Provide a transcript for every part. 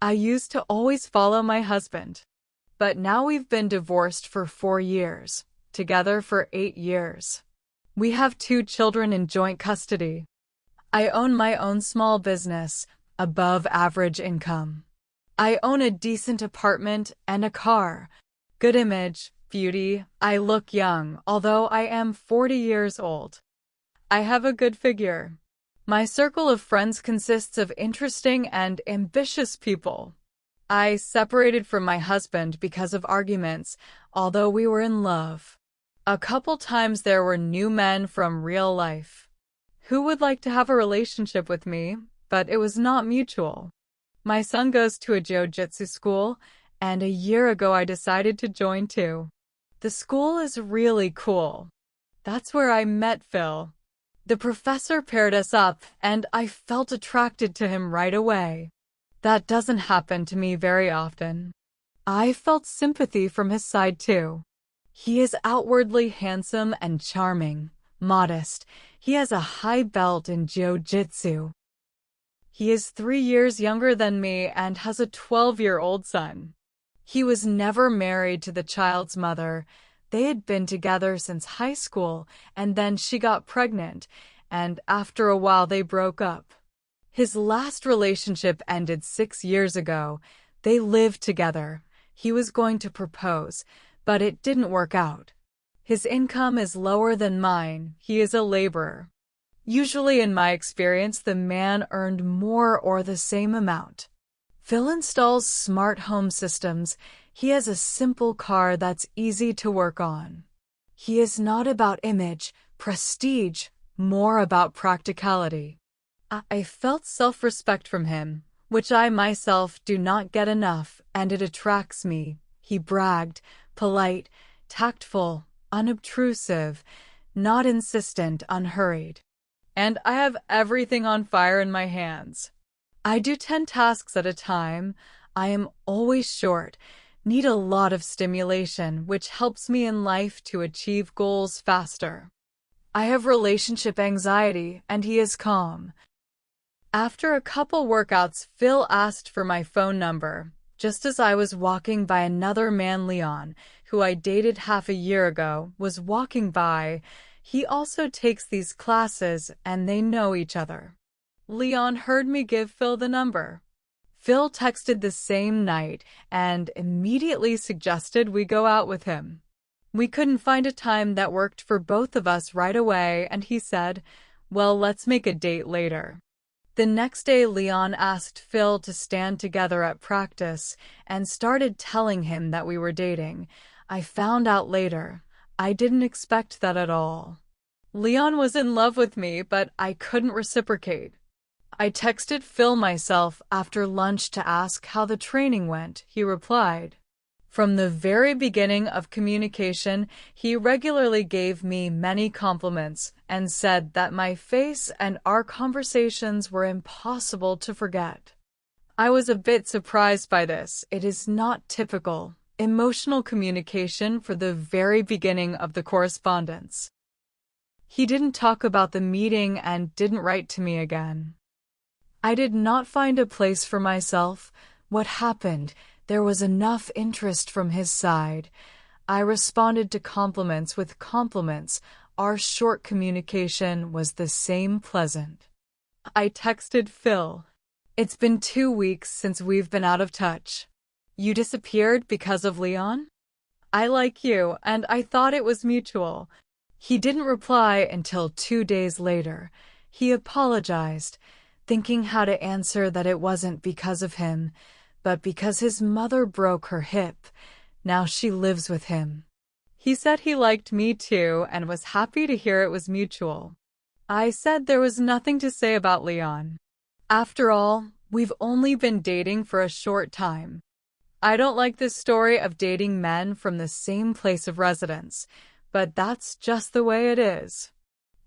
I used to always follow my husband, but now we've been divorced for 4 years, together for 8 years. We have 2 children in joint custody. I own my own small business, above average income. I own a decent apartment and a car. Good image, beauty, I look young, although I am 40 years old. I have a good figure. My circle of friends consists of interesting and ambitious people. I separated from my husband because of arguments, although we were in love. A couple times there were new men from real life who would like to have a relationship with me, but it was not mutual. My son goes to a jiu-jitsu school, and a year ago I decided to join too. The school is really cool. That's where I met Phil. The professor paired us up, and I felt attracted to him right away. That doesn't happen to me very often. I felt sympathy from his side too. He is outwardly handsome and charming, modest. He has a high belt in jiu-jitsu. He is 3 years younger than me and has a 12-year-old son. He was never married to the child's mother. They had been together since high school, and then she got pregnant, and after a while they broke up. His last relationship ended 6 years ago. They lived together. He was going to propose, but it didn't work out. His income is lower than mine. He is a laborer. Usually, in my experience, the man earned more or the same amount. Phil installs smart home systems. He has a simple car that's easy to work on. He is not about image, prestige, more about practicality. I felt self-respect from him, which I myself do not get enough, and it attracts me. He bragged, polite, tactful, unobtrusive, not insistent, unhurried. And I have everything on fire in my hands. I do 10 tasks at a time. I am always short, need a lot of stimulation, which helps me in life to achieve goals faster. I have relationship anxiety, and he is calm. After a couple workouts, Phil asked for my phone number, just as I was walking by. Another man, Leon, who I dated half a year ago, was walking by. He also takes these classes, and they know each other. Leon heard me give Phil the number. Phil texted the same night and immediately suggested we go out with him. We couldn't find a time that worked for both of us right away, and he said, "Well, let's make a date later." The next day, Leon asked Phil to stand together at practice and started telling him that we were dating. I found out later. I didn't expect that at all. Leon was in love with me, but I couldn't reciprocate. I texted Phil myself after lunch to ask how the training went. He replied. From the very beginning of communication, he regularly gave me many compliments and said that my face and our conversations were impossible to forget. I was a bit surprised by this. It is not typical emotional communication for the very beginning of the correspondence. He didn't talk about the meeting and didn't write to me again. I did not find a place for myself. What happened? There was enough interest from his side. I responded to compliments with compliments. Our short communication was the same pleasant. I texted Phil. It's been 2 weeks since we've been out of touch. You disappeared because of Leon? I like you, and I thought it was mutual. He didn't reply until 2 days later. He apologized, thinking how to answer that it wasn't because of him, but because his mother broke her hip. Now she lives with him. He said he liked me too and was happy to hear it was mutual. I said there was nothing to say about Leon. After all, we've only been dating for a short time. I don't like this story of dating men from the same place of residence, but that's just the way it is.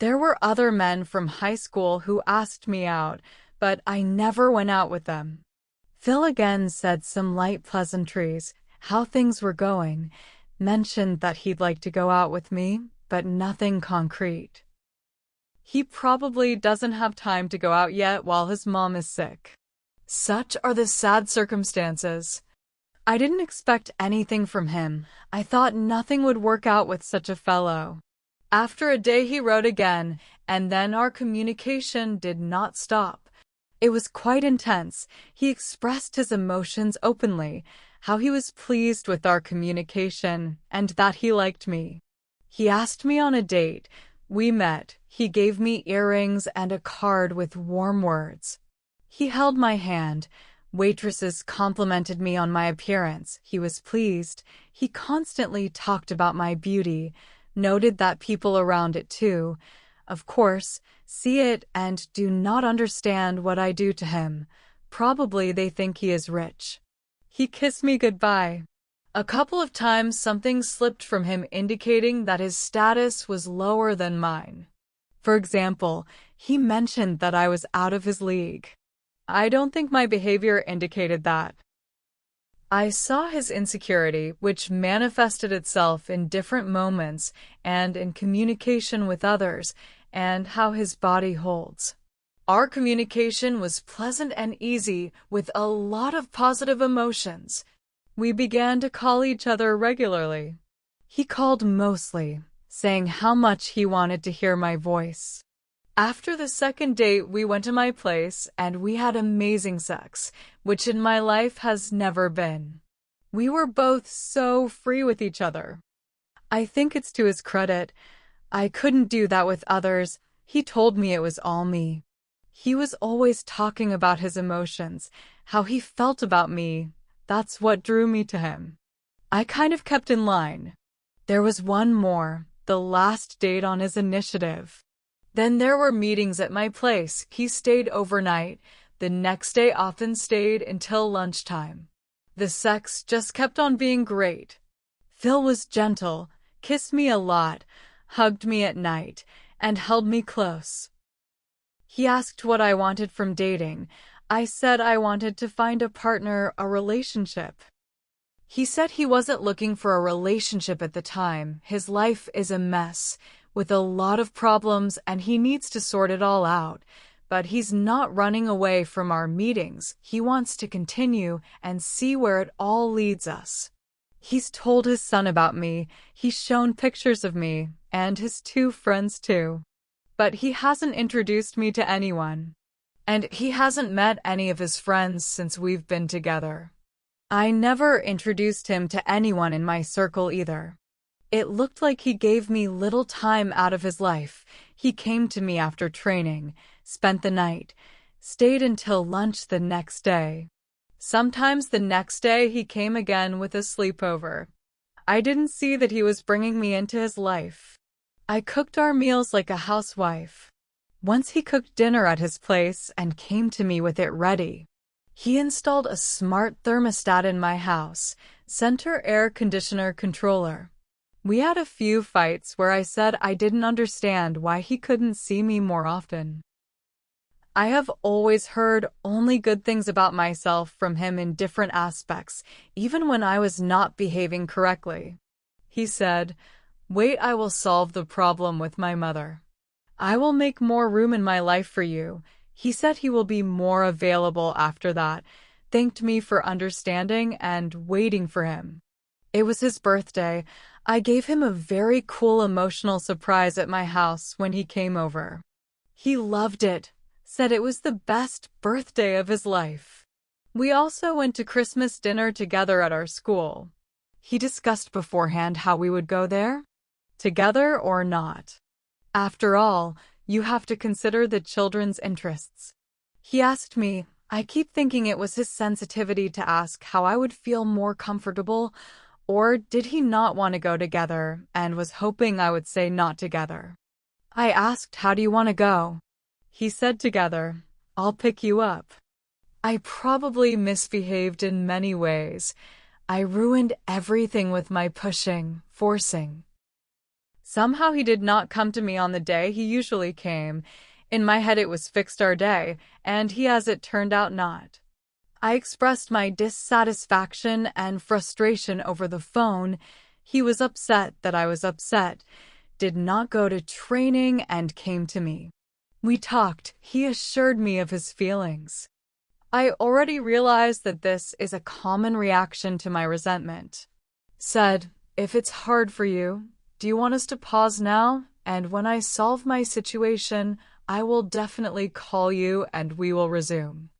There were other men from high school who asked me out, but I never went out with them. Phil again said some light pleasantries, how things were going, mentioned that he'd like to go out with me, but nothing concrete. He probably doesn't have time to go out yet while his mom is sick. Such are the sad circumstances. I didn't expect anything from him. I thought nothing would work out with such a fellow. After a day he wrote again, and then our communication did not stop. It was quite intense. He expressed his emotions openly, how he was pleased with our communication, and that he liked me. He asked me on a date. We met. He gave me earrings and a card with warm words. He held my hand. Waitresses complimented me on my appearance. He was pleased. He constantly talked about my beauty, noted that people around it too, of course, see it and do not understand what I do to him. Probably they think he is rich. He kissed me goodbye. A couple of times something slipped from him indicating that his status was lower than mine. For example, he mentioned that I was out of his league. I don't think my behavior indicated that. I saw his insecurity, which manifested itself in different moments and in communication with others, and how his body holds. Our communication was pleasant and easy, with a lot of positive emotions. We began to call each other regularly. He called mostly, saying how much he wanted to hear my voice. After the second date, we went to my place and we had amazing sex, which in my life has never been. We were both so free with each other. I think it's to his credit. I couldn't do that with others. He told me it was all me. He was always talking about his emotions, how he felt about me. That's what drew me to him. I kind of kept in line. There was one more, the last date on his initiative. Then there were meetings at my place. He stayed overnight. The next day often stayed until lunchtime. The sex just kept on being great. Phil was gentle, kissed me a lot, hugged me at night, and held me close. He asked what I wanted from dating. I said I wanted to find a partner, a relationship. He said he wasn't looking for a relationship at the time. His life is a mess, with a lot of problems, and he needs to sort it all out. But he's not running away from our meetings. He wants to continue and see where it all leads us. He's told his son about me. He's shown pictures of me, and his 2 friends too. But he hasn't introduced me to anyone. And he hasn't met any of his friends since we've been together. I never introduced him to anyone in my circle either. It looked like he gave me little time out of his life. He came to me after training, spent the night, stayed until lunch the next day. Sometimes the next day he came again with a sleepover. I didn't see that he was bringing me into his life. I cooked our meals like a housewife. Once he cooked dinner at his place and came to me with it ready. He installed a smart thermostat in my house, center air conditioner controller. We had a few fights where I said I didn't understand why he couldn't see me more often. I have always heard only good things about myself from him in different aspects, even when I was not behaving correctly. He said, "Wait, I will solve the problem with my mother. I will make more room in my life for you." He said he will be more available after that, thanked me for understanding and waiting for him. It was his birthday. I gave him a very cool emotional surprise at my house when he came over. He loved it, said it was the best birthday of his life. We also went to Christmas dinner together at our school. He discussed beforehand how we would go there, together or not. After all, you have to consider the children's interests. He asked me, I keep thinking it was his sensitivity to ask how I would feel more comfortable, or did he not want to go together and was hoping I would say not together. I asked, how do you want to go? He said together, I'll pick you up. I probably misbehaved in many ways. I ruined everything with my pushing, forcing. Somehow he did not come to me on the day he usually came. In my head it was fixed our day, and he, as it turned out, not. I expressed my dissatisfaction and frustration over the phone. He was upset that I was upset, did not go to training, and came to me. We talked. He assured me of his feelings. I already realized that this is a common reaction to my resentment. Said, if it's hard for you, do you want us to pause now? And when I solve my situation, I will definitely call you and we will resume.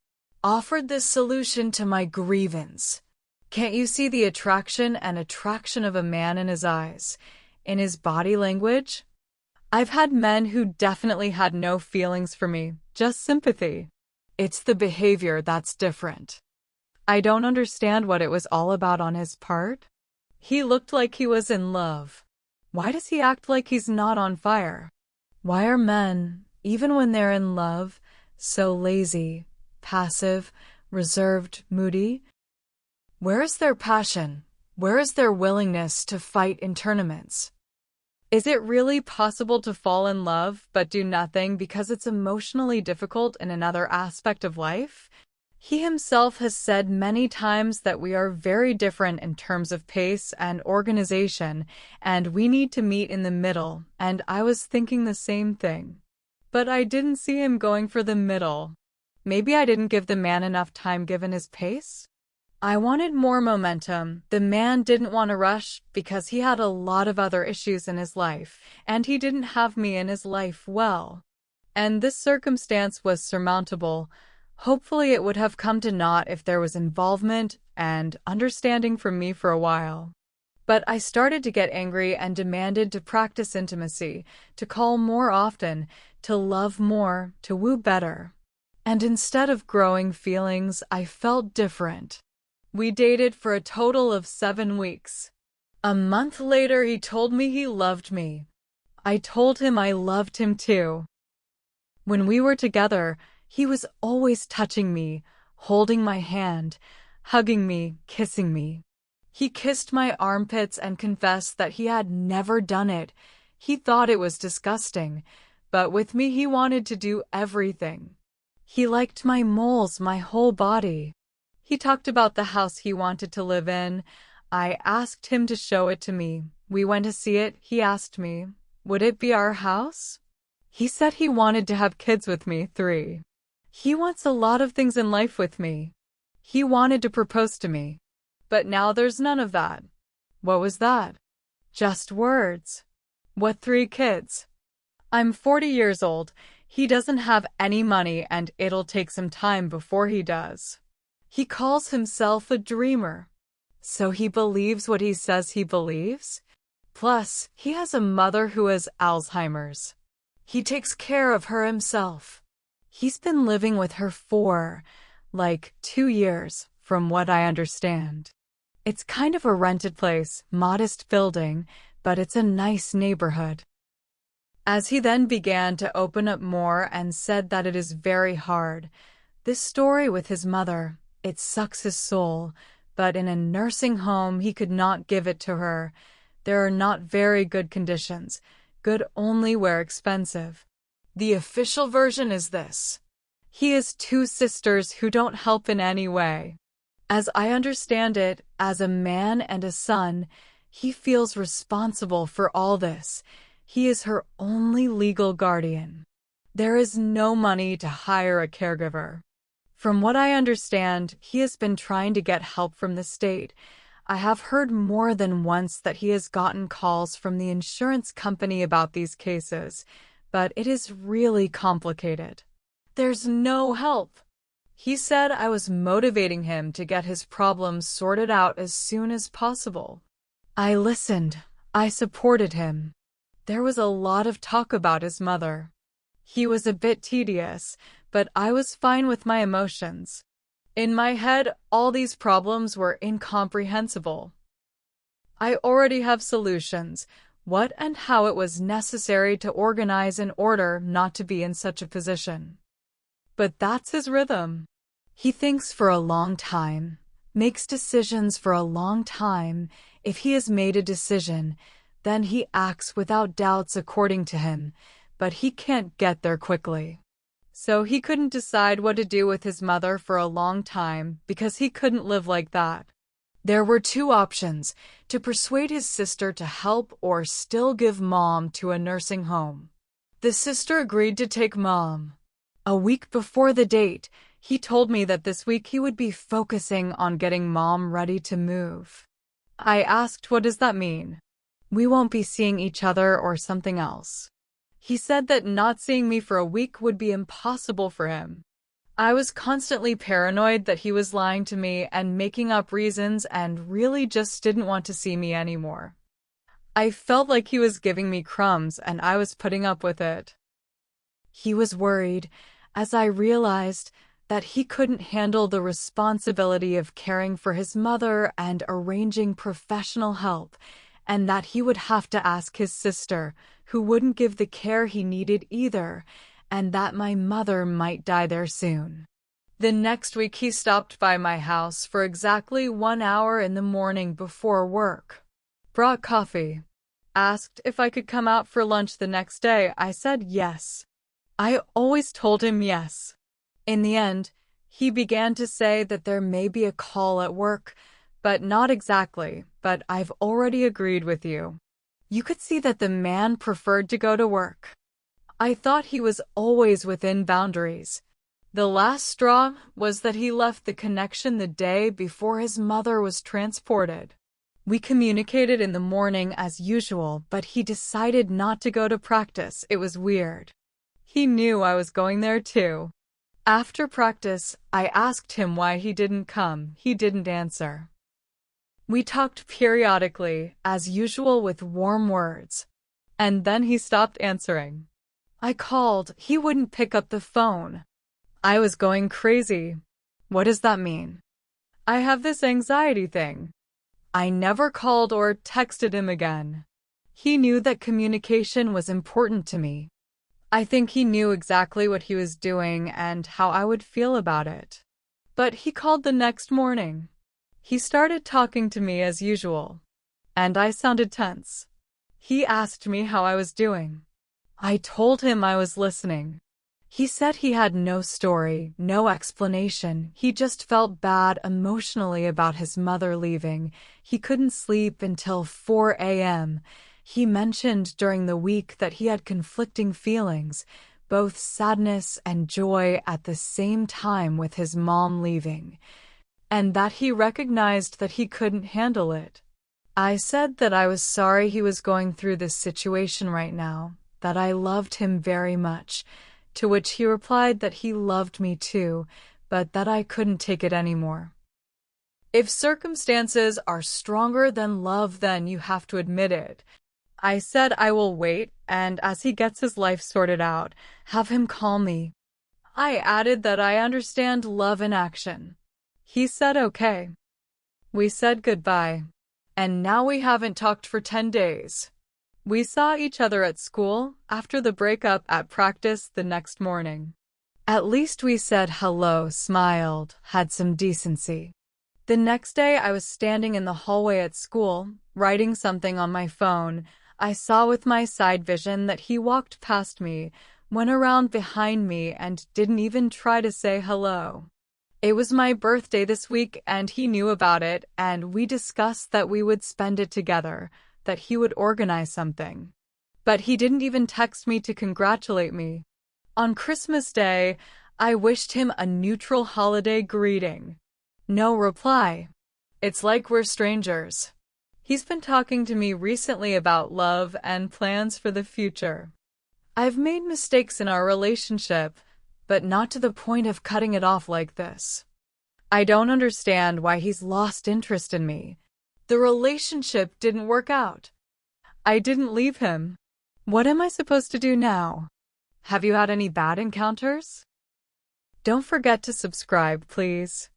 Offered this solution to my grievance. Can't you see the attraction of a man in his eyes, in his body language? I've had men who definitely had no feelings for me, just sympathy. It's the behavior that's different. I don't understand what it was all about on his part. He looked like he was in love. Why does he act like he's not on fire? Why are men, even when they're in love, so lazy, passive, reserved, moody? Where is their passion? Where is their willingness to fight in tournaments? Is it really possible to fall in love but do nothing because it's emotionally difficult in another aspect of life? He himself has said many times that we are very different in terms of pace and organization, and we need to meet in the middle, and I was thinking the same thing. But I didn't see him going for the middle. Maybe I didn't give the man enough time given his pace? I wanted more momentum. The man didn't want to rush because he had a lot of other issues in his life, and he didn't have me in his life well. And this circumstance was surmountable. Hopefully it would have come to naught if there was involvement and understanding from me for a while. But I started to get angry and demanded to practice intimacy, to call more often, to love more, to woo better. And instead of growing feelings, I felt different. We dated for a total of 7 weeks. A month later, he told me he loved me. I told him I loved him too. When we were together, he was always touching me, holding my hand, hugging me, kissing me. He kissed my armpits and confessed that he had never done it. He thought it was disgusting, but with me he wanted to do everything. He liked my moles, my whole body. He talked about the house he wanted to live in. I asked him to show it to me. We went to see it. He asked me, would it be our house? He said he wanted to have kids with me, 3. He wants a lot of things in life with me. He wanted to propose to me. But now there's none of that. What was that? Just words. What 3 kids? I'm 40 years old. He doesn't have any money and it'll take some time before he does. He calls himself a dreamer. So he believes what he says he believes? Plus, he has a mother who has Alzheimer's. He takes care of her himself. He's been living with her for, 2 years, from what I understand. It's kind of a rented place, modest building, but it's a nice neighborhood. As he then began to open up more and said that it is very hard. This story with his mother, it sucks his soul, but in a nursing home he could not give it to her. There are not very good conditions, good only where expensive. The official version is this. He has 2 sisters who don't help in any way. As I understand it, as a man and a son, he feels responsible for all this. He is her only legal guardian. There is no money to hire a caregiver. From what I understand, he has been trying to get help from the state. I have heard more than once that he has gotten calls from the insurance company about these cases, but it is really complicated. There's no help. He said I was motivating him to get his problems sorted out as soon as possible. I listened. I supported him. There was a lot of talk about his mother. He was a bit tedious, but I was fine with my emotions. In my head, all these problems were incomprehensible. I already have solutions, what and how it was necessary to organize in order not to be in such a position. But that's his rhythm. He thinks for a long time, makes decisions for a long time. If he has made a decision, then he acts without doubts according to him, but he can't get there quickly. So he couldn't decide what to do with his mother for a long time because he couldn't live like that. There were 2 options, to persuade his sister to help or still give Mom to a nursing home. The sister agreed to take Mom. A week before the date, He told me that this week he would be focusing on getting mom ready to move. I asked, what does that mean? We won't be seeing each other or something else. He said that not seeing me for a week would be impossible for him. I was constantly paranoid that he was lying to me and making up reasons and really just didn't want to see me anymore. I felt like he was giving me crumbs and I was putting up with it. He was worried as I realized that he couldn't handle the responsibility of caring for his mother and arranging professional help, and that he would have to ask his sister, who wouldn't give the care he needed either, and that my mother might die there soon. The next week he stopped by my house for exactly 1 hour in the morning before work. Brought coffee. Asked if I could come out for lunch the next day. I said yes. I always told him yes. In the end, he began to say that there may be a call at work, but not exactly, but I've already agreed with you. You could see that the man preferred to go to work. I thought he was always within boundaries. The last straw was that he left the connection the day before his mother was transported. We communicated in the morning as usual, but he decided not to go to practice. It was weird. He knew I was going there too. After practice, I asked him why he didn't come. He didn't answer. We talked periodically, as usual with warm words. And then he stopped answering. I called. He wouldn't pick up the phone. I was going crazy. What does that mean? I have this anxiety thing. I never called or texted him again. He knew that communication was important to me. I think he knew exactly what he was doing and how I would feel about it. But he called the next morning. He started talking to me as usual, and I sounded tense. He asked me how I was doing. I told him I was listening. He said he had no story, no explanation. He just felt bad emotionally about his mother leaving. He couldn't sleep until 4 a.m. He mentioned during the week that he had conflicting feelings, both sadness and joy at the same time with his mom leaving, and that he recognized that he couldn't handle it. I said that I was sorry he was going through this situation right now, that I loved him very much, to which he replied that he loved me too, but that I couldn't take it anymore. If circumstances are stronger than love, then you have to admit it. I said I will wait, and as he gets his life sorted out, have him call me. I added that I understand love in action. He said okay. We said goodbye, and now we haven't talked for 10 days. We saw each other at school, after the breakup at practice the next morning. At least we said hello, smiled, had some decency. The next day I was standing in the hallway at school, writing something on my phone. I saw with my side vision that he walked past me, went around behind me, and didn't even try to say hello. It was my birthday this week and he knew about it, and we discussed that we would spend it together, that he would organize something. But he didn't even text me to congratulate me. On Christmas Day, I wished him a neutral holiday greeting. No reply. It's like we're strangers. He's been talking to me recently about love and plans for the future. I've made mistakes in our relationship, but not to the point of cutting it off like this. I don't understand why he's lost interest in me. The relationship didn't work out. I didn't leave him. What am I supposed to do now? Have you had any bad encounters? Don't forget to subscribe, please.